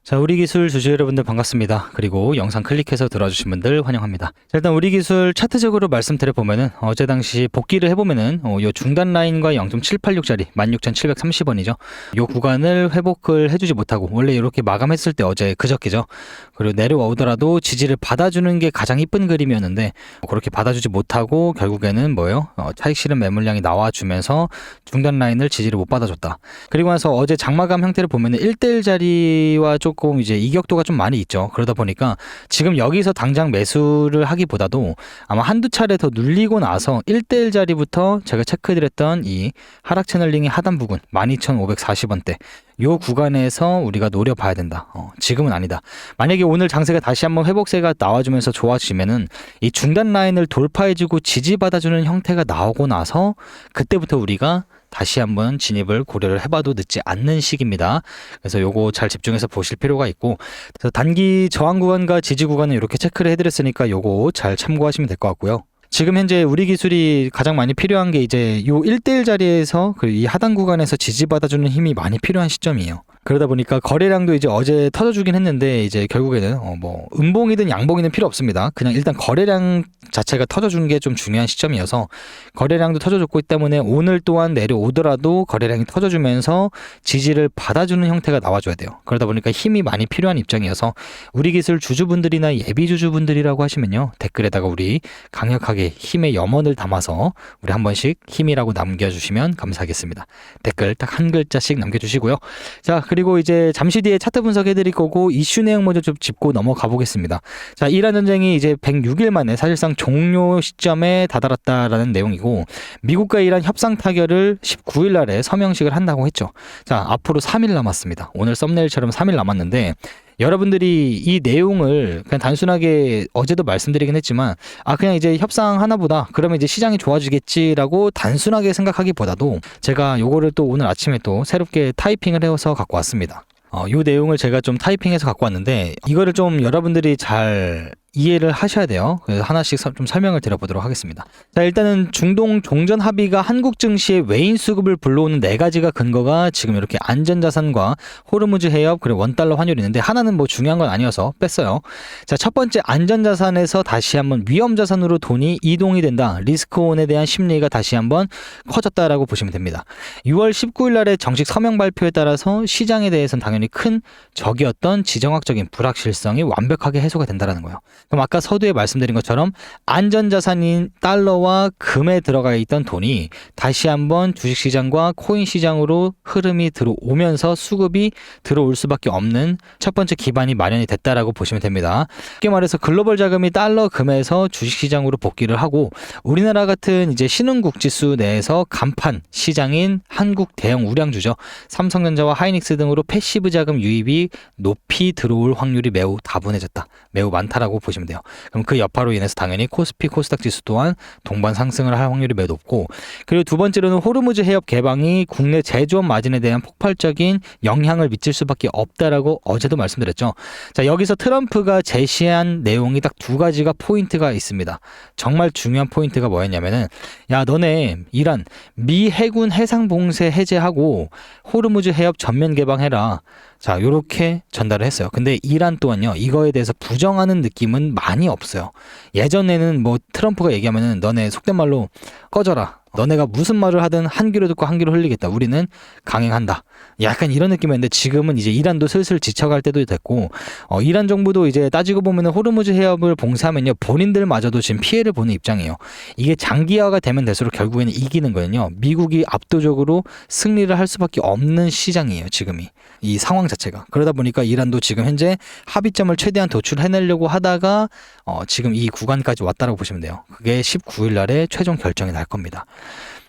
자, 우리 기술 주주 여러분들 반갑습니다. 그리고 영상 클릭해서 들어주신 분들 환영합니다. 자, 일단 우리 기술 차트적으로 말씀드려 보면은 어제 당시 복귀를 해보면은 요 중단 라인과 0.786짜리 16,730원이죠. 요 구간을 회복을 해주지 못하고 원래 이렇게 마감했을 때 어제 그저께죠. 그리고 내려오더라도 지지를 받아주는 게 가장 이쁜 그림이었는데 그렇게 받아주지 못하고 결국에는 뭐예요? 차익 실현 매물량이 나와주면서 중단 라인을 지지를 못 받아줬다. 그리고 나서 어제 장마감 형태를 보면은 1대1 자리와 조금 이제 이격도가 좀 많이 있죠. 그러다 보니까 지금 여기서 당장 매수를 하기보다도 아마 한두 차례 더 눌리고 나서 1대1 자리부터 제가 체크해드렸던 이 하락 채널링의 하단 부분 12,540원대 요 구간에서 우리가 노려봐야 된다. 지금은 아니다. 만약에 오늘 장세가 다시 한번 회복세가 나와주면서 좋아지면은 이 중단 라인을 돌파해주고 지지받아주는 형태가 나오고 나서 그때부터 우리가 다시 한번 진입을 고려를 해봐도 늦지 않는 시기입니다. 그래서 요거 잘 집중해서 보실 필요가 있고, 그래서 단기 저항 구간과 지지 구간을 이렇게 체크를 해드렸으니까 요거 잘 참고하시면 될 것 같고요. 지금 현재 우리 기술이 가장 많이 필요한 게 이제 요 1대1 자리에서 그리고 이 하단 구간에서 지지받아주는 힘이 많이 필요한 시점이에요. 그러다 보니까 거래량도 이제 어제 터져주긴 했는데 이제 결국에는 뭐 음봉이든 양봉이든 필요 없습니다. 그냥 일단 거래량 자체가 터져준 게 좀 중요한 시점이어서 거래량도 터져줬고 때문에 오늘 또한 내려오더라도 거래량이 터져주면서 지지를 받아주는 형태가 나와줘야 돼요. 그러다 보니까 힘이 많이 필요한 입장이어서 우리 기술 주주분들이나 예비 주주분들이라고 하시면요 댓글에다가 우리 강력하게 힘의 염원을 담아서 우리 한 번씩 힘이라고 남겨주시면 감사하겠습니다. 댓글 딱 한 글자씩 남겨주시고요. 자, 그리고 이제 잠시 뒤에 차트 분석해드릴 거고 이슈 내용 먼저 좀 짚고 넘어가 보겠습니다. 자, 이란 전쟁이 이제 106일 만에 사실상 종료 시점에 다다랐다라는 내용이고 미국과 이란 협상 타결을 19일 날에 서명식을 한다고 했죠. 자, 앞으로 3일 남았습니다. 오늘 썸네일처럼 3일 남았는데 여러분들이 이 내용을 그냥 단순하게 어제도 말씀드리긴 했지만 그냥 이제 협상하나 보다 그러면 이제 시장이 좋아지겠지라고 단순하게 생각하기보다도 제가 요거를 또 오늘 아침에 또 새롭게 타이핑을 해서 갖고 왔습니다. 요 내용을 제가 좀 타이핑해서 갖고 왔는데 이거를 좀 여러분들이 잘 이해를 하셔야 돼요. 그래서 하나씩 좀 설명을 드려보도록 하겠습니다. 자, 일단은 중동 종전 합의가 한국 증시의 외인 수급을 불러오는 네 가지가 근거가 지금 이렇게 안전자산과 호르무즈 해협 그리고 원달러 환율이 있는데 하나는 뭐 중요한 건 아니어서 뺐어요. 자, 첫 번째 안전자산에서 다시 한번 위험자산으로 돈이 이동이 된다. 리스크온에 대한 심리가 다시 한번 커졌다라고 보시면 됩니다. 6월 19일 날에 정식 서명 발표에 따라서 시장에 대해서는 당연히 큰 적이었던 지정학적인 불확실성이 완벽하게 해소가 된다는 거예요. 그럼 아까 서두에 말씀드린 것처럼 안전자산인 달러와 금에 들어가 있던 돈이 다시 한번 주식시장과 코인시장으로 흐름이 들어오면서 수급이 들어올 수밖에 없는 첫 번째 기반이 마련이 됐다라고 보시면 됩니다. 쉽게 말해서 글로벌 자금이 달러, 금에서 주식시장으로 복귀를 하고 우리나라 같은 이제 신흥국 지수 내에서 간판 시장인 한국 대형 우량주죠. 삼성전자와 하이닉스 등으로 패시브 자금 유입이 높이 들어올 확률이 매우 다분해졌다. 매우 많다라고 보시면 돼요. 그럼 그 여파로 인해서 당연히 코스피, 코스닥 지수 또한 동반 상승을 할 확률이 매우 높고 그리고 두 번째로는 호르무즈 해협 개방이 국내 제조업 마진에 대한 폭발적인 영향을 미칠 수밖에 없다라고 어제도 말씀드렸죠. 자, 여기서 트럼프가 제시한 내용이 딱 두 가지가 포인트가 있습니다. 정말 중요한 포인트가 뭐였냐면은 야, 너네 이란 미 해군 해상 봉쇄 해제하고 호르무즈 해협 전면 개방해라. 자, 요렇게 전달을 했어요. 근데 이란 또한요, 이거에 대해서 부정하는 느낌은 많이 없어요. 예전에는 뭐 트럼프가 얘기하면은 너네 속된 말로 꺼져라. 너네가 무슨 말을 하든 한 귀로 듣고 한 귀로 흘리겠다. 우리는 강행한다. 약간 이런 느낌이었는데 지금은 이제 이란도 슬슬 지쳐갈 때도 됐고 이란 정부도 이제 따지고 보면은 호르무즈 해협을 봉쇄하면요 본인들마저도 지금 피해를 보는 입장이에요. 이게 장기화가 되면 될수록 결국에는 이기는 거는요. 미국이 압도적으로 승리를 할 수밖에 없는 시장이에요. 지금이. 이 상황 자체가. 그러다 보니까 이란도 지금 현재 합의점을 최대한 도출해내려고 하다가 지금 이 구간까지 왔다라고 보시면 돼요. 그게 19일 날에 최종 결정이 날 겁니다.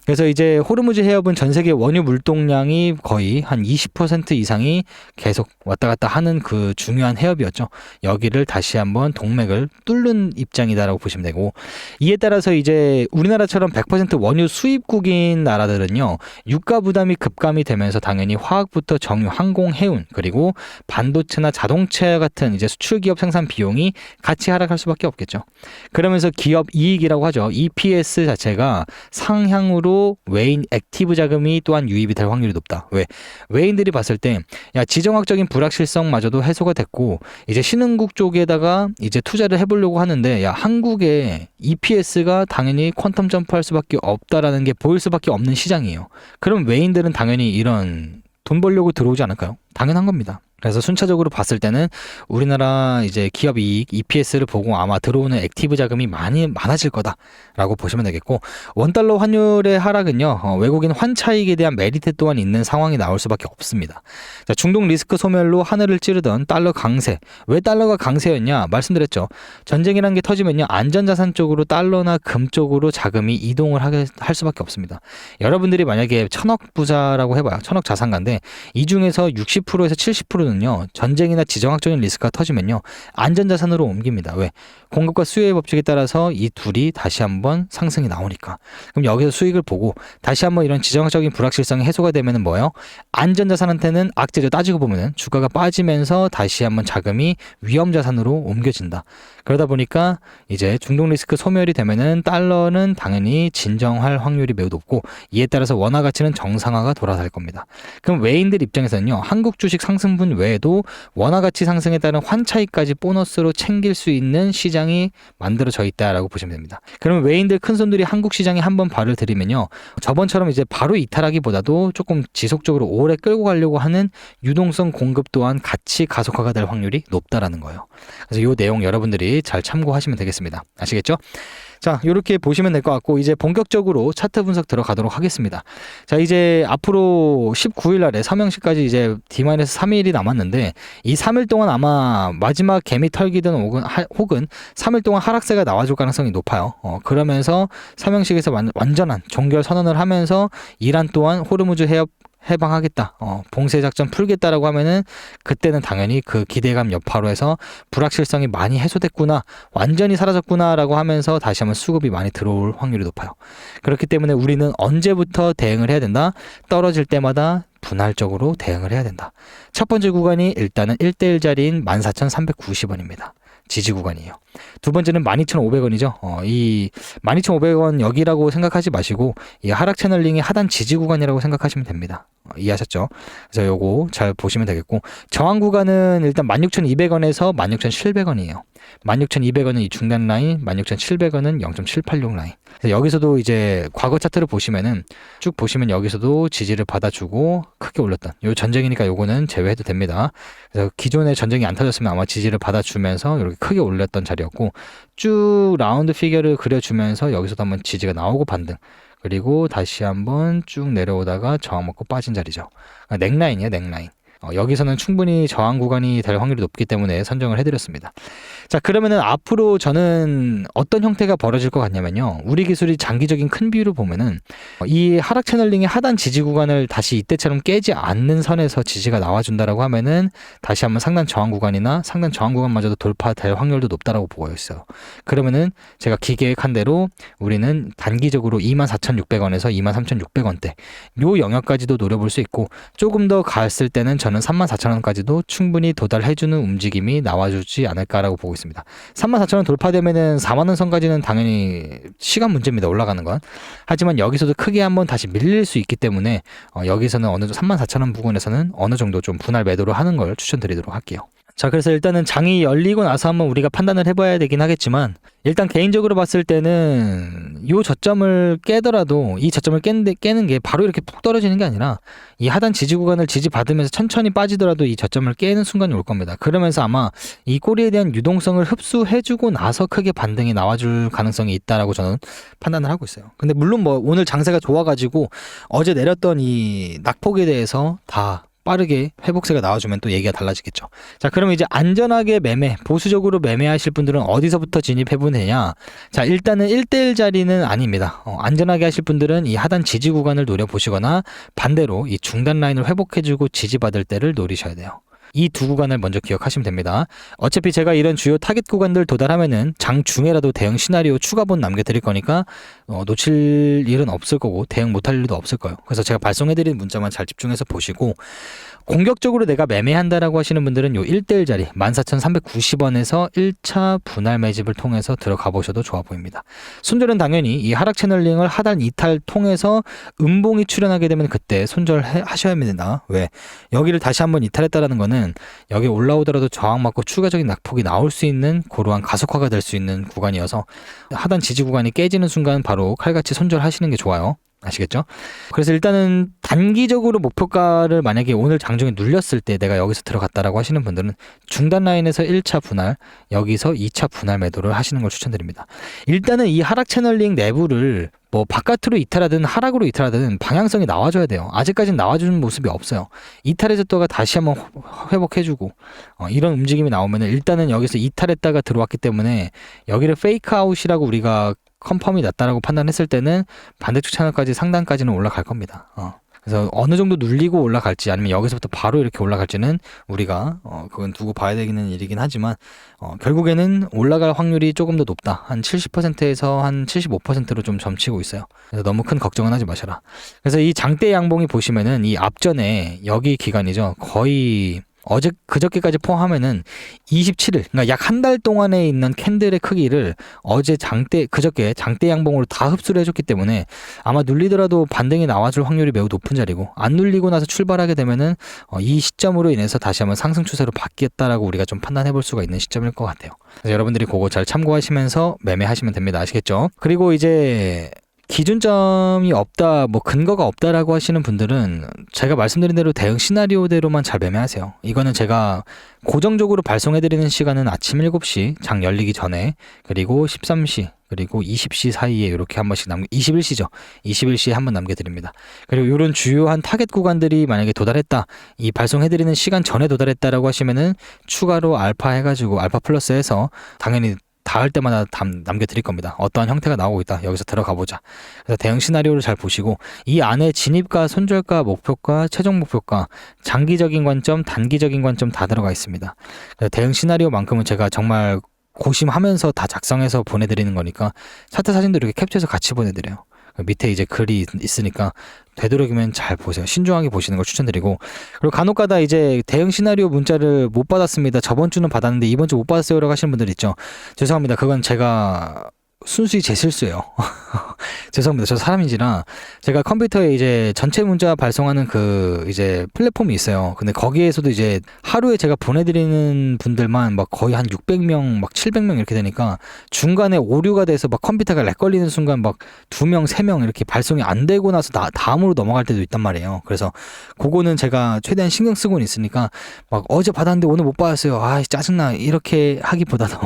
그래서 이제 호르무즈 해협은 전 세계 원유 물동량이 거의 한 20% 이상이 계속 왔다 갔다 하는 그 중요한 해협이었죠. 여기를 다시 한번 동맥을 뚫는 입장이다라고 보시면 되고 이에 따라서 이제 우리나라처럼 100% 원유 수입국인 나라들은요. 유가 부담이 급감이 되면서 당연히 화학부터 정유, 항공, 해운 그리고 반도체나 자동차 같은 이제 수출 기업 생산 비용이 같이 하락할 수밖에 없겠죠. 그러면서 기업 이익이라고 하죠. EPS 자체가 상향으로 반대로 외인 액티브 자금이 또한 유입이 될 확률이 높다. 왜? 외인들이 봤을 때 야, 지정학적인 불확실성마저도 해소가 됐고 이제 신흥국 쪽에다가 이제 투자를 해보려고 하는데 야, 한국의 EPS가 당연히 퀀텀 점프할 수밖에 없다라는 게 보일 수밖에 없는 시장이에요. 그럼 외인들은 당연히 이런 돈 벌려고 들어오지 않을까요? 당연한 겁니다. 그래서 순차적으로 봤을 때는 우리나라 이제 기업 이익 EPS를 보고 아마 들어오는 액티브 자금이 많아질 거다라고 보시면 되겠고, 원달러 환율의 하락은요, 외국인 환차익에 대한 메리트 또한 있는 상황이 나올 수밖에 없습니다. 자, 중동 리스크 소멸로 하늘을 찌르던 달러 강세. 왜 달러가 강세였냐? 말씀드렸죠. 전쟁이란 게 터지면요, 안전자산 쪽으로 달러나 금 쪽으로 자금이 이동을 할 수밖에 없습니다. 여러분들이 만약에 1000억 부자라고 해봐요. 1000억 자산가인데 이 중에서 60%에서 70%는 전쟁이나 지정학적인 리스크가 터지면요, 안전자산으로 옮깁니다. 왜? 공급과 수요의 법칙에 따라서 이 둘이 다시 한번 상승이 나오니까. 그럼 여기서 수익을 보고 다시 한번 이런 지정학적인 불확실성이 해소가 되면은 뭐예요? 안전자산한테는 악재죠. 따지고 보면은 주가가 빠지면서 다시 한번 자금이 위험자산으로 옮겨진다. 그러다 보니까 이제 중동 리스크 소멸이 되면은 달러는 당연히 진정할 확률이 매우 높고, 이에 따라서 원화 가치는 정상화가 돌아갈 겁니다. 그럼 외인들 입장에서는요, 한국 주식 상승분 외에도 원화 가치 상승에 따른 환차익까지 보너스로 챙길 수 있는 시장이 만들어져 있다라고 보시면 됩니다. 그러면 외인들 큰손들이 한국 시장에 한번 발을 들이면요, 저번처럼 이제 바로 이탈하기보다도 조금 지속적으로 오래 끌고 가려고 하는 유동성 공급 또한 같이 가속화가 될 확률이 높다라는 거예요. 그래서 이 내용 여러분들이 잘 참고하시면 되겠습니다. 아시겠죠? 자, 이렇게 보시면 될 것 같고, 이제 본격적으로 차트 분석 들어가도록 하겠습니다. 자, 이제 앞으로 19일 날에 서명식까지 이제 D-3일이 남았는데, 이 3일 동안 아마 마지막 개미 털기든 혹은 3일 동안 하락세가 나와줄 가능성이 높아요. 그러면서 서명식에서 완전한 종결 선언을 하면서 이란 또한 호르무즈 해방하겠다, 봉쇄 작전 풀겠다라고 하면은 그때는 당연히 그 기대감 여파로 해서 불확실성이 많이 해소됐구나, 완전히 사라졌구나라고 하면서 다시 한번 수급이 많이 들어올 확률이 높아요. 그렇기 때문에 우리는 언제부터 대응을 해야 된다? 떨어질 때마다 분할적으로 대응을 해야 된다. 첫 번째 구간이 일단은 1대1 자리인 14,390원입니다. 지지 구간이에요. 두 번째는 12,500원이죠. 이 12,500원 여기라고 생각하지 마시고 이 하락 채널링의 하단 지지 구간이라고 생각하시면 됩니다. 이해하셨죠? 그래서 요거 잘 보시면 되겠고, 저항 구간은 일단 16,200원에서 16,700원이에요. 16,200원은 이 중간 라인, 16,700원은 0.786 라인. 그래서 여기서도 이제 과거 차트를 보시면은 쭉 보시면 여기서도 지지를 받아주고 크게 올렸던, 요 전쟁이니까 요거는 제외해도 됩니다. 그래서 기존에 전쟁이 안 터졌으면 아마 지지를 받아주면서 이렇게 크게 올렸던 자리였고, 쭉 라운드 피겨를 그려주면서 여기서도 한번 지지가 나오고 반등, 그리고 다시 한번 쭉 내려오다가 저항 먹고 빠진 자리죠. 넥라인이에요, 넥라인. 여기서는 충분히 저항 구간이 될 확률이 높기 때문에 선정을 해드렸습니다. 자, 그러면은 앞으로 저는 어떤 형태가 벌어질 것 같냐면요, 우리 기술이 장기적인 큰 비율을 보면은 이 하락 채널링의 하단 지지 구간을 다시 이때처럼 깨지 않는 선에서 지지가 나와준다라고 하면은 다시 한번 상단 저항 구간이나 상단 저항 구간마저도 돌파될 확률도 높다라고 보고 있어요. 그러면은 제가 기계획한 대로 우리는 단기적으로 24,600원에서 23,600원대 요 영역까지도 노려볼 수 있고, 조금 더 갔을 때는 저는 34,000원까지도 충분히 도달해주는 움직임이 나와주지 않을까라고 보고 있습니다. 34,000원 돌파되면은 4만원 선까지는 당연히 시간 문제입니다, 올라가는 건. 하지만 여기서도 크게 한번 다시 밀릴 수 있기 때문에 여기서는 어느 정도 34,000원 부근에서는 어느 정도 좀 분할 매도를 하는 걸 추천드리도록 할게요. 자, 그래서 일단은 장이 열리고 나서 한번 우리가 판단을 해봐야 되긴 하겠지만, 일단 개인적으로 봤을 때는 이 저점을 깨더라도 이 저점을 깨는 게 바로 이렇게 푹 떨어지는 게 아니라 이 하단 지지 구간을 지지받으면서 천천히 빠지더라도 이 저점을 깨는 순간이 올 겁니다. 그러면서 아마 이 꼬리에 대한 유동성을 흡수해주고 나서 크게 반등이 나와줄 가능성이 있다라고 저는 판단을 하고 있어요. 근데 물론 뭐 오늘 장세가 좋아가지고 어제 내렸던 이 낙폭에 대해서 다 빠르게 회복세가 나와주면 또 얘기가 달라지겠죠. 자, 그러면 이제 안전하게 매매, 보수적으로 매매하실 분들은 어디서부터 진입해보면 되냐? 자, 일단은 1대1 자리는 아닙니다. 안전하게 하실 분들은 이 하단 지지 구간을 노려보시거나 반대로 이 중단 라인을 회복해주고 지지받을 때를 노리셔야 돼요. 이 두 구간을 먼저 기억하시면 됩니다. 어차피 제가 이런 주요 타겟 구간들 도달하면은 장중에라도 대응 시나리오 추가본 남겨드릴 거니까 놓칠 일은 없을 거고 대응 못할 일도 없을 거예요. 그래서 제가 발송해드린 문자만 잘 집중해서 보시고, 공격적으로 내가 매매한다라고 하시는 분들은 요 1대1 자리 14,390원에서 1차 분할 매집을 통해서 들어가 보셔도 좋아 보입니다. 손절은 당연히 이 하락 채널링을 하단 이탈 통해서 음봉이 출현하게 되면 그때 손절하셔야 합니다. 왜? 여기를 다시 한번 이탈했다라는 거는 여기 올라오더라도 저항받고 추가적인 낙폭이 나올 수 있는 그러한 가속화가 될 수 있는 구간이어서 하단 지지 구간이 깨지는 순간 바로 칼같이 손절하시는 게 좋아요. 아시겠죠? 그래서 일단은 단기적으로 목표가를 만약에 오늘 장중에 눌렸을 때 내가 여기서 들어갔다라고 하시는 분들은 중단 라인에서 1차 분할, 여기서 2차 분할 매도를 하시는 걸 추천드립니다. 일단은 이 하락 채널링 내부를 뭐 바깥으로 이탈하든 하락으로 이탈하든 방향성이 나와줘야 돼요. 아직까지는 나와주는 모습이 없어요. 이탈해줬다가 다시 한번 회복해주고 이런 움직임이 나오면 일단은 여기서 이탈했다가 들어왔기 때문에 여기를 페이크 아웃이라고 우리가 컨펌이 났다라고 판단했을 때는 반대쪽 채널까지 상단까지는 올라갈 겁니다. 그래서 어느 정도 눌리고 올라갈지 아니면 여기서부터 바로 이렇게 올라갈지는 우리가 그건 두고 봐야 되는 일이긴 하지만 결국에는 올라갈 확률이 조금 더 높다. 한 70%에서 한 75%로 좀 점치고 있어요. 그래서 너무 큰 걱정은 하지 마셔라. 그래서 이 장대 양봉이 보시면은 이 앞전에 여기 기간이죠. 거의 그저께까지 포함하면은 27일, 그러니까 약 한 달 동안에 있는 캔들의 크기를 그저께 장대 양봉으로 다 흡수를 해줬기 때문에 아마 눌리더라도 반등이 나와줄 확률이 매우 높은 자리고, 안 눌리고 나서 출발하게 되면은 이 시점으로 인해서 다시 한번 상승 추세로 바뀌었다라고 우리가 좀 판단해 볼 수가 있는 시점일 것 같아요. 그래서 여러분들이 그거 잘 참고하시면서 매매하시면 됩니다. 아시겠죠? 그리고 이제 기준점이 없다, 뭐 근거가 없다라고 하시는 분들은 제가 말씀드린 대로 대응 시나리오대로만 잘 매매하세요. 이거는 제가 고정적으로 발송해드리는 시간은 아침 7시 장 열리기 전에, 그리고 13시, 그리고 20시 사이에 이렇게 한 번씩 21시죠. 21시에 한 번 남겨드립니다. 그리고 이런 주요한 타겟 구간들이 만약에 도달했다, 이 발송해드리는 시간 전에 도달했다라고 하시면은 추가로 알파 해가지고 알파 플러스 해서 당연히 닿을 때마다 남겨드릴 겁니다. 어떠한 형태가 나오고 있다, 여기서 들어가 보자. 그래서 대응 시나리오를 잘 보시고 이 안에 진입가, 손절가, 목표가, 최종 목표가, 장기적인 관점, 단기적인 관점 다 들어가 있습니다. 그래서 대응 시나리오만큼은 제가 정말 고심하면서 다 작성해서 보내드리는 거니까 차트 사진도 이렇게 캡처해서 같이 보내드려요. 밑에 이제 글이 있으니까 되도록이면 잘 보세요. 신중하게 보시는 걸 추천드리고, 그리고 간혹가다 이제 대응 시나리오 문자를 못 받았습니다, 저번 주는 받았는데 이번 주 못 받았어요라고 하시는 분들 있죠. 죄송합니다. 그건 제가 순수히 제 실수예요. 죄송합니다. 저 사람인지라 제가 컴퓨터에 이제 전체 문자 발송하는 그 이제 플랫폼이 있어요. 근데 거기에서도 이제 하루에 제가 보내드리는 분들만 막 거의 한 600명, 막 700명 이렇게 되니까 중간에 오류가 돼서 막 컴퓨터가 렉 걸리는 순간 막 2명, 3명 이렇게 발송이 안 되고 나서 다음으로 넘어갈 때도 있단 말이에요. 그래서 그거는 제가 최대한 신경 쓰고는 있으니까 막 어제 받았는데 오늘 못 받았어요, 아 짜증나, 이렇게 하기보다도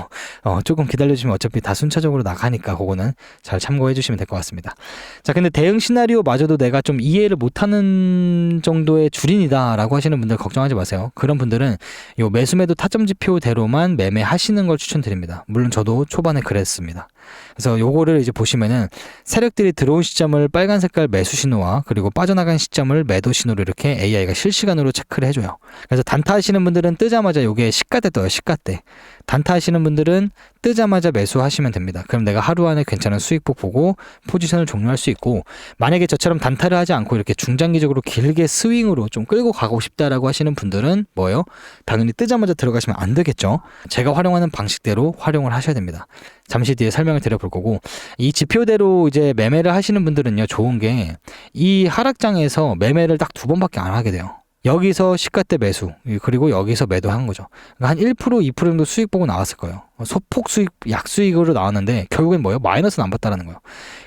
조금 기다려주시면 어차피 다 순차적으로 나가니까 그거는 잘 참고해 주시면 될 것 같습니다. 자, 근데 대응 시나리오마저도 내가 좀 이해를 못하는 정도의 줄인이다라고 하시는 분들 걱정하지 마세요. 그런 분들은 요 매수매도 타점 지표대로만 매매하시는 걸 추천드립니다. 물론 저도 초반에 그랬습니다. 그래서 요거를 이제 보시면은 세력들이 들어온 시점을 빨간 색깔 매수 신호와 그리고 빠져나간 시점을 매도 신호로 이렇게 AI가 실시간으로 체크를 해줘요. 그래서 단타 하시는 분들은 뜨자마자 요게 시가대 떠요, 시가대. 단타 하시는 분들은 뜨자마자 매수하시면 됩니다. 그럼 내가 하루 안에 괜찮은 수익폭 보고 포지션을 종료할 수 있고, 만약에 저처럼 단타를 하지 않고 이렇게 중장기적으로 길게 스윙으로 좀 끌고 가고 싶다라고 하시는 분들은 뭐예요? 당연히 뜨자마자 들어가시면 안 되겠죠. 제가 활용하는 방식대로 활용을 하셔야 됩니다. 잠시 뒤에 설명을 드려볼 거고, 이 지표대로 이제 매매를 하시는 분들은요, 좋은 게 이 하락장에서 매매를 딱 2번밖에 안 하게 돼요. 여기서 시가대 매수, 그리고 여기서 매도한 거죠. 그러니까 한 1%, 2% 정도 수익 보고 나왔을 거예요. 소폭 수익, 약수익으로 나왔는데 결국엔 뭐예요? 마이너스는 안 봤다라는 거예요.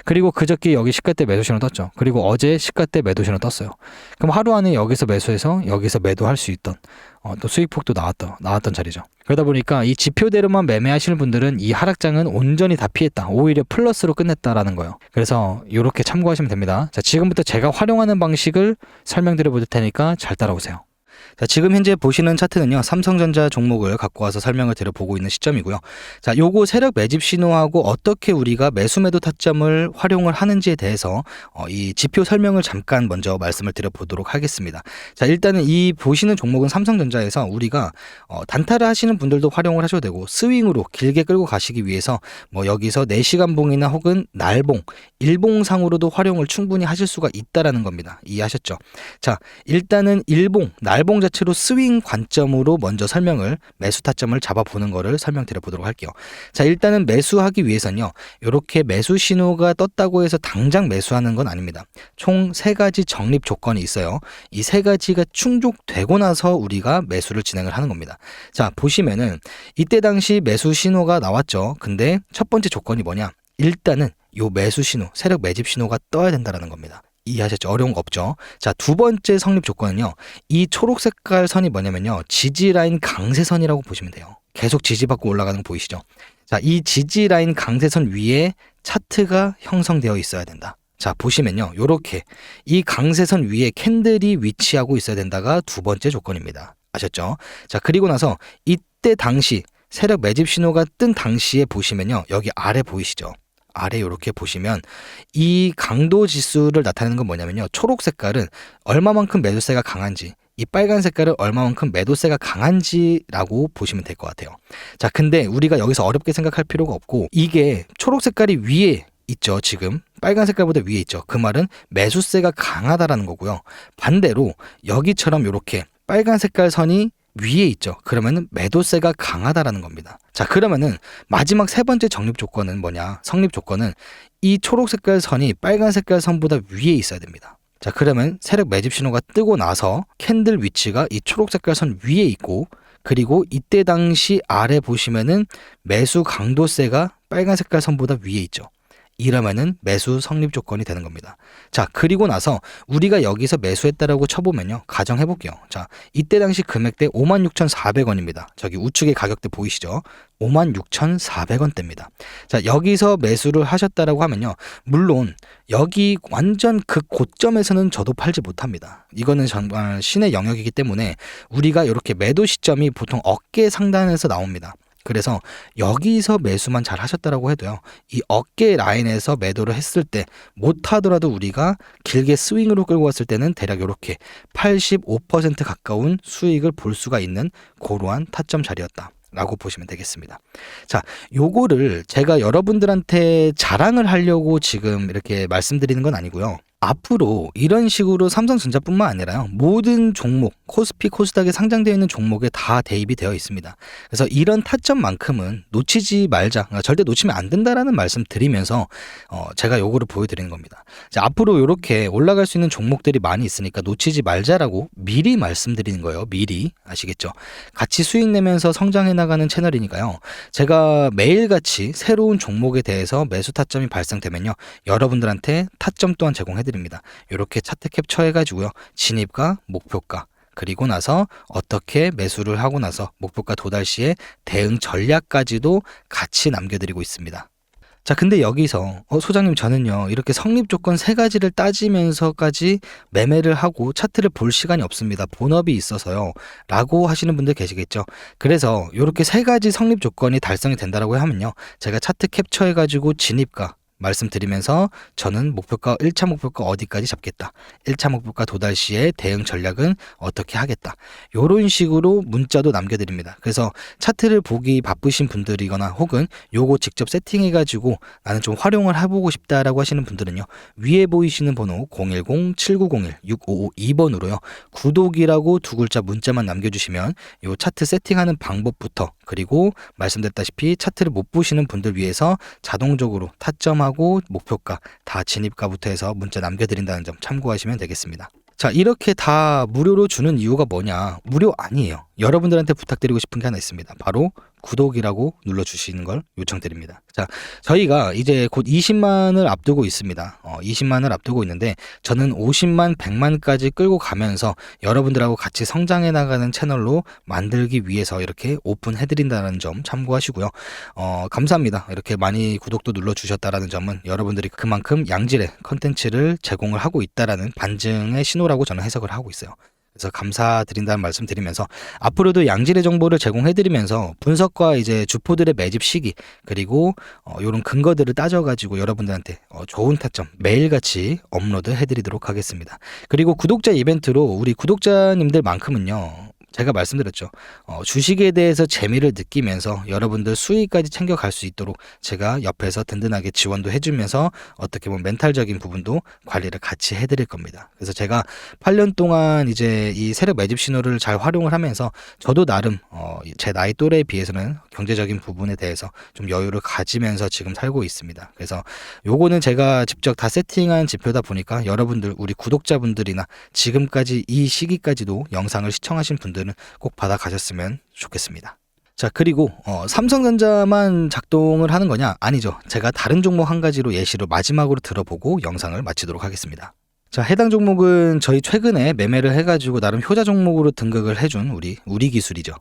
그리고 그저께 여기 시가대 매도 신호 떴죠. 그리고 어제 시가대 매도 신호 떴어요. 그럼 하루 안에 여기서 매수해서 여기서 매도할 수 있던 또 수익폭도 나왔던 자리죠. 그러다 보니까 이 지표대로만 매매하시는 분들은 이 하락장은 온전히 다 피했다, 오히려 플러스로 끝냈다라는 거예요. 그래서 이렇게 참고하시면 됩니다. 자, 지금부터 제가 활용하는 방식을 설명드려 볼 테니까 잘 따라오세요. 자, 지금 현재 보시는 차트는요, 삼성전자 종목을 갖고 와서 설명을 드려보고 있는 시점이고요. 자, 요거 세력 매집 신호하고 어떻게 우리가 매수 매도 타점을 활용을 하는지에 대해서 이 지표 설명을 잠깐 먼저 말씀을 드려보도록 하겠습니다. 자, 일단은 이 보시는 종목은 삼성전자에서 우리가 단타를 하시는 분들도 활용을 하셔도 되고, 스윙으로 길게 끌고 가시기 위해서 뭐 여기서 4시간 봉이나 혹은 날봉, 일봉상으로도 활용을 충분히 하실 수가 있다라는 겁니다. 이해하셨죠? 자, 일단은 일봉, 날봉 자체로 스윙 관점으로 먼저 설명을, 매수 타점을 잡아보는 거를 설명드려 보도록 할게요. 자, 일단은 매수하기 위해서는요, 이렇게 매수 신호가 떴다고 해서 당장 매수하는 건 아닙니다. 총 3가지 적립 조건이 있어요. 이 3가지가 충족되고 나서 우리가 매수를 진행을 하는 겁니다. 자, 보시면은 이때 당시 매수 신호가 나왔죠. 근데 첫 번째 조건이 뭐냐? 일단은 요 매수 신호, 세력 매집 신호가 떠야 된다라는 겁니다. 이해하셨죠? 어려운 거 없죠? 자, 두 번째 성립 조건은요, 이 초록 색깔 선이 뭐냐면요, 지지라인 강세선이라고 보시면 돼요. 계속 지지받고 올라가는 거 보이시죠? 자, 이 지지라인 강세선 위에 차트가 형성되어 있어야 된다. 자, 보시면요, 요렇게 이 강세선 위에 캔들이 위치하고 있어야 된다가 두 번째 조건입니다. 아셨죠? 자, 그리고 나서 이때 당시 세력 매집 신호가 뜬 당시에 보시면요, 여기 아래 보이시죠? 아래 이렇게 보시면 이 강도 지수를 나타내는 건 뭐냐면요, 초록 색깔은 얼마만큼 매도세가 강한지, 이 빨간 색깔은 얼마만큼 매도세가 강한지라고 보시면 될 것 같아요. 자, 근데 우리가 여기서 어렵게 생각할 필요가 없고, 이게 초록 색깔이 위에 있죠. 지금 빨간 색깔보다 위에 있죠. 그 말은 매수세가 강하다라는 거고요. 반대로 여기처럼 이렇게 빨간 색깔 선이 위에 있죠. 그러면은 매도세가 강하다라는 겁니다. 자, 그러면은 마지막 세 번째 적립 조건은 뭐냐? 성립 조건은 이 초록 색깔 선이 빨간 색깔 선보다 위에 있어야 됩니다. 자, 그러면 세력 매집 신호가 뜨고 나서 캔들 위치가 이 초록 색깔 선 위에 있고, 그리고 이때 당시 아래 보시면은 매수 강도세가 빨간 색깔 선보다 위에 있죠. 이러면은 매수 성립 조건이 되는 겁니다. 자, 그리고 나서 우리가 여기서 매수했다라고 쳐보면요, 가정해 볼게요. 자, 이때 당시 금액대 56,400원입니다. 저기 우측에 가격대 보이시죠? 56,400원대입니다. 자, 여기서 매수를 하셨다라고 하면요, 물론 여기 완전 그 고점에서는 저도 팔지 못합니다. 이거는 정말 신의 영역이기 때문에 우리가 이렇게 매도 시점이 보통 어깨 상단에서 나옵니다. 그래서 여기서 매수만 잘 하셨다라고 해도요, 이 어깨 라인에서 매도를 했을 때 못하더라도 우리가 길게 스윙으로 끌고 갔을 때는 대략 이렇게 85% 가까운 수익을 볼 수가 있는 그러한 타점 자리였다 라고 보시면 되겠습니다. 자, 요거를 제가 여러분들한테 자랑을 하려고 지금 이렇게 말씀드리는 건 아니고요, 앞으로 이런 식으로 삼성전자뿐만 아니라요, 모든 종목, 코스피, 코스닥에 상장되어 있는 종목에 다 대입이 되어 있습니다. 그래서 이런 타점만큼은 놓치지 말자, 그러니까 절대 놓치면 안 된다라는 말씀 드리면서 제가 요거를 보여드리는 겁니다. 자, 앞으로 이렇게 올라갈 수 있는 종목들이 많이 있으니까 놓치지 말자라고 미리 말씀드리는 거예요. 미리. 아시겠죠? 같이 수익 내면서 성장해 나가는 채널이니까요, 제가 매일같이 새로운 종목에 대해서 매수 타점이 발생되면요, 여러분들한테 타점 또한 제공해드립니다. 이렇게 차트 캡처해가지고요, 진입가, 목표가, 그리고 나서 어떻게 매수를 하고 나서 목표가 도달 시에 대응 전략까지도 같이 남겨드리고 있습니다. 자, 근데 여기서 소장님, 저는요 이렇게 성립 조건 3가지를 따지면서까지 매매를 하고 차트를 볼 시간이 없습니다. 본업이 있어서요 라고 하시는 분들 계시겠죠. 그래서 이렇게 3가지 성립 조건이 달성이 된다라고 하면요, 제가 차트 캡처해가지고 진입가 말씀드리면서 저는 목표가 1차 목표가 어디까지 잡겠다, 1차 목표가 도달 시에 대응 전략은 어떻게 하겠다, 요런 식으로 문자도 남겨드립니다. 그래서 차트를 보기 바쁘신 분들이거나 혹은 요거 직접 세팅해가지고 나는 좀 활용을 해보고 싶다라고 하시는 분들은요, 위에 보이시는 번호 010-7901-6552번으로요 구독이라고 2글자 문자만 남겨주시면 요 차트 세팅하는 방법부터, 그리고 말씀드렸다시피 차트를 못 보시는 분들 위해서 자동적으로 타점하고 목표가, 다 진입가부터 해서 문자 남겨드린다는 점 참고하시면 되겠습니다. 자, 이렇게 다 무료로 주는 이유가 뭐냐? 무료 아니에요. 여러분들한테 부탁드리고 싶은 게 하나 있습니다. 바로 구독이라고 눌러주시는 걸 요청드립니다. 자, 저희가 이제 곧 20만을 앞두고 있습니다. 20만을 앞두고 있는데 저는 50만, 100만까지 끌고 가면서 여러분들하고 같이 성장해 나가는 채널로 만들기 위해서 이렇게 오픈해드린다는 점 참고하시고요. 감사합니다. 이렇게 많이 구독도 눌러주셨다라는 점은 여러분들이 그만큼 양질의 컨텐츠를 제공을 하고 있다라는 반증의 신호라고 저는 해석을 하고 있어요. 그래서 감사드린다는 말씀 드리면서 앞으로도 양질의 정보를 제공해드리면서 분석과 이제 주포들의 매집 시기 그리고 이런 근거들을 따져가지고 여러분들한테 좋은 타점 매일같이 업로드 해드리도록 하겠습니다. 그리고 구독자 이벤트로 우리 구독자님들만큼은요. 제가 말씀드렸죠. 주식에 대해서 재미를 느끼면서 여러분들 수익까지 챙겨갈 수 있도록 제가 옆에서 든든하게 지원도 해주면서 어떻게 보면 멘탈적인 부분도 관리를 같이 해드릴 겁니다. 그래서 제가 8년 동안 이제 이 세력 매집 신호를 잘 활용을 하면서 저도 나름 제 나이 또래에 비해서는 경제적인 부분에 대해서 좀 여유를 가지면서 지금 살고 있습니다. 그래서 요거는 제가 직접 다 세팅한 지표다 보니까 여러분들 우리 구독자분들이나 지금까지 이 시기까지도 영상을 시청하신 분들은 꼭 받아가셨으면 좋겠습니다. 자, 그리고 삼성전자만 작동을 하는 거냐? 아니죠. 제가 다른 종목 한 가지로 예시로 마지막으로 들어보고 영상을 마치도록 하겠습니다. 자, 해당 종목은 저희 최근에 매매를 해가지고 나름 효자 종목으로 등극을 해준 우리 기술이죠.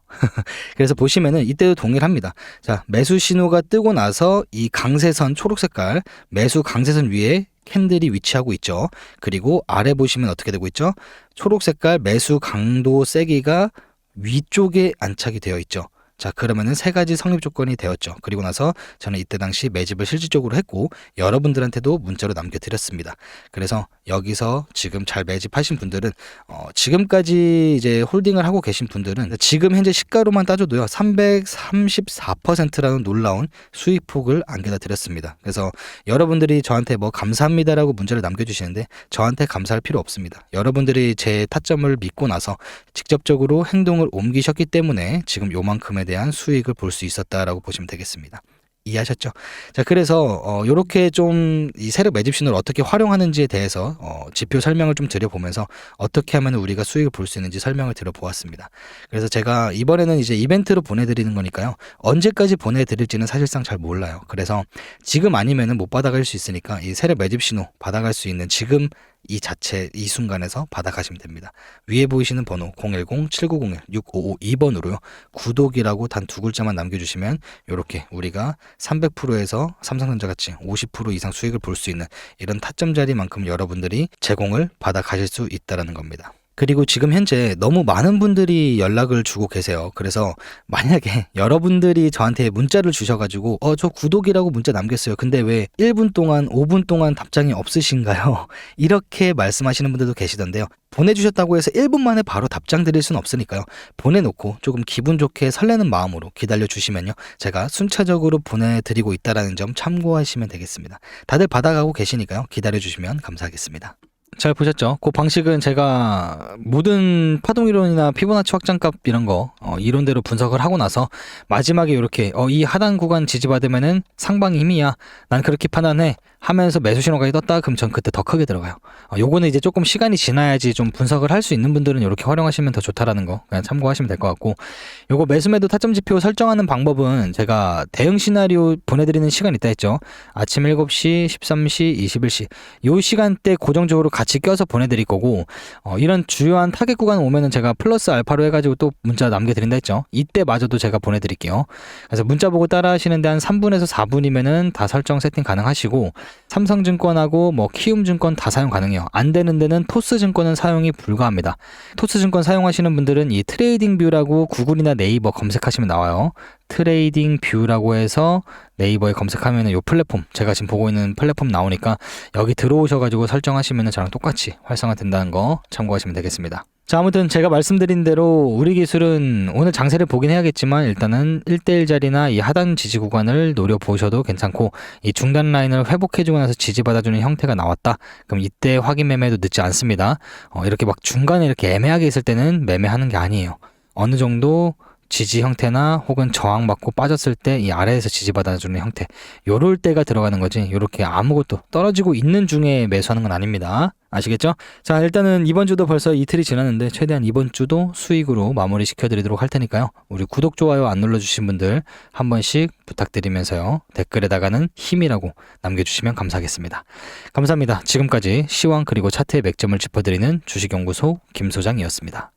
그래서 보시면은 이때도 동일합니다. 자, 매수 신호가 뜨고 나서 이 강세선 초록 색깔 매수 강세선 위에 캔들이 위치하고 있죠. 그리고 아래 보시면 어떻게 되고 있죠? 초록 색깔 매수 강도 세기가 위쪽에 안착이 되어 있죠. 자, 그러면은 세 가지 성립 조건이 되었죠. 그리고 나서 저는 이때 당시 매집을 실질적으로 했고 여러분들한테도 문자로 남겨드렸습니다. 그래서 여기서 지금 잘 매집하신 분들은 지금까지 이제 홀딩을 하고 계신 분들은 지금 현재 시가로만 따져도요 334%라는 놀라운 수익폭을 안겨다 드렸습니다. 그래서 여러분들이 저한테 뭐 감사합니다라고 문자를 남겨주시는데 저한테 감사할 필요 없습니다. 여러분들이 제 타점을 믿고 나서 직접적으로 행동을 옮기셨기 때문에 지금 요만큼의 대한 수익을 볼 수 있었다라고 보시면 되겠습니다. 이해하셨죠? 자, 그래서 요렇게 좀 이 세력 매집 신호를 어떻게 활용하는지에 대해서 지표 설명을 좀 드려보면서 어떻게 하면 우리가 수익을 볼 수 있는지 설명을 드려보았습니다. 그래서 제가 이번에는 이제 이벤트로 보내드리는 거니까요. 언제까지 보내드릴지는 사실상 잘 몰라요. 그래서 지금 아니면은 못 받아갈 수 있으니까 이 세력 매집 신호 받아갈 수 있는 지금 이 자체 이 순간에서 받아가시면 됩니다. 위에 보이시는 번호 010-7901-6552번으로요. 구독이라고 단 두 글자만 남겨주시면 이렇게 우리가 300%에서 삼성전자 같이 50% 이상 수익을 볼 수 있는 이런 타점 자리만큼 여러분들이 제공을 받아가실 수 있다는 겁니다. 그리고 지금 현재 너무 많은 분들이 연락을 주고 계세요. 그래서 만약에 여러분들이 저한테 문자를 주셔가지고 저 구독이라고 문자 남겼어요. 근데 왜 1분 동안 5분 동안 답장이 없으신가요? 이렇게 말씀하시는 분들도 계시던데요. 보내주셨다고 해서 1분 만에 바로 답장 드릴 수는 없으니까요. 보내놓고 조금 기분 좋게 설레는 마음으로 기다려주시면요. 제가 순차적으로 보내드리고 있다는 점 참고하시면 되겠습니다. 다들 받아가고 계시니까요. 기다려주시면 감사하겠습니다. 잘 보셨죠? 그 방식은 제가 모든 파동이론이나 피보나치 확장값 이런 거 이론대로 분석을 하고 나서 마지막에 이렇게 이 하단 구간 지지받으면은 상방이 힘이야. 난 그렇게 판단해. 하면서 매수 신호까지 떴다 그럼 전 그때 더 크게 들어가요. 요거는 이제 조금 시간이 지나야지 좀 분석을 할 수 있는 분들은 이렇게 활용하시면 더 좋다라는 거 그냥 참고하시면 될 것 같고, 요거 매수매도 타점 지표 설정하는 방법은 제가 대응 시나리오 보내드리는 시간 있다 했죠. 아침 7시, 13시, 21시 요 시간대 고정적으로 같이 껴서 보내드릴 거고, 이런 주요한 타겟 구간 오면은 제가 플러스 알파로 해가지고 또 문자 남겨드린다 했죠. 이때마저도 제가 보내드릴게요. 그래서 문자 보고 따라 하시는데 한 3분에서 4분이면은 다 설정 세팅 가능하시고, 삼성증권하고 뭐 키움증권 다 사용 가능해요. 안 되는 데는 토스증권은 사용이 불가합니다. 토스증권 사용하시는 분들은 이 트레이딩 뷰라고 구글이나 네이버 검색하시면 나와요. 트레이딩 뷰라고 해서 네이버에 검색하면 요 플랫폼, 제가 지금 보고 있는 플랫폼 나오니까 여기 들어오셔가지고 설정하시면 저랑 똑같이 활성화 된다는 거 참고하시면 되겠습니다. 자, 아무튼 제가 말씀드린 대로 우리 기술은 오늘 장세를 보긴 해야겠지만 일단은 1대1 자리나 이 하단 지지 구간을 노려보셔도 괜찮고, 이 중단 라인을 회복해주고 나서 지지받아주는 형태가 나왔다. 그럼 이때 확인 매매도 늦지 않습니다. 이렇게 막 중간에 이렇게 애매하게 있을 때는 매매하는 게 아니에요. 어느 정도 지지 형태나 혹은 저항받고 빠졌을 때 이 아래에서 지지받아주는 형태, 요럴 때가 들어가는 거지 요렇게 아무것도 떨어지고 있는 중에 매수하는 건 아닙니다. 아시겠죠? 자, 일단은 이번 주도 벌써 이틀이 지났는데 최대한 이번 주도 수익으로 마무리 시켜드리도록 할 테니까요. 우리 구독, 좋아요 안 눌러주신 분들 한 번씩 부탁드리면서요. 댓글에다가는 힘이라고 남겨주시면 감사하겠습니다. 감사합니다. 지금까지 시황 그리고 차트의 맥점을 짚어드리는 주식연구소 김소장이었습니다.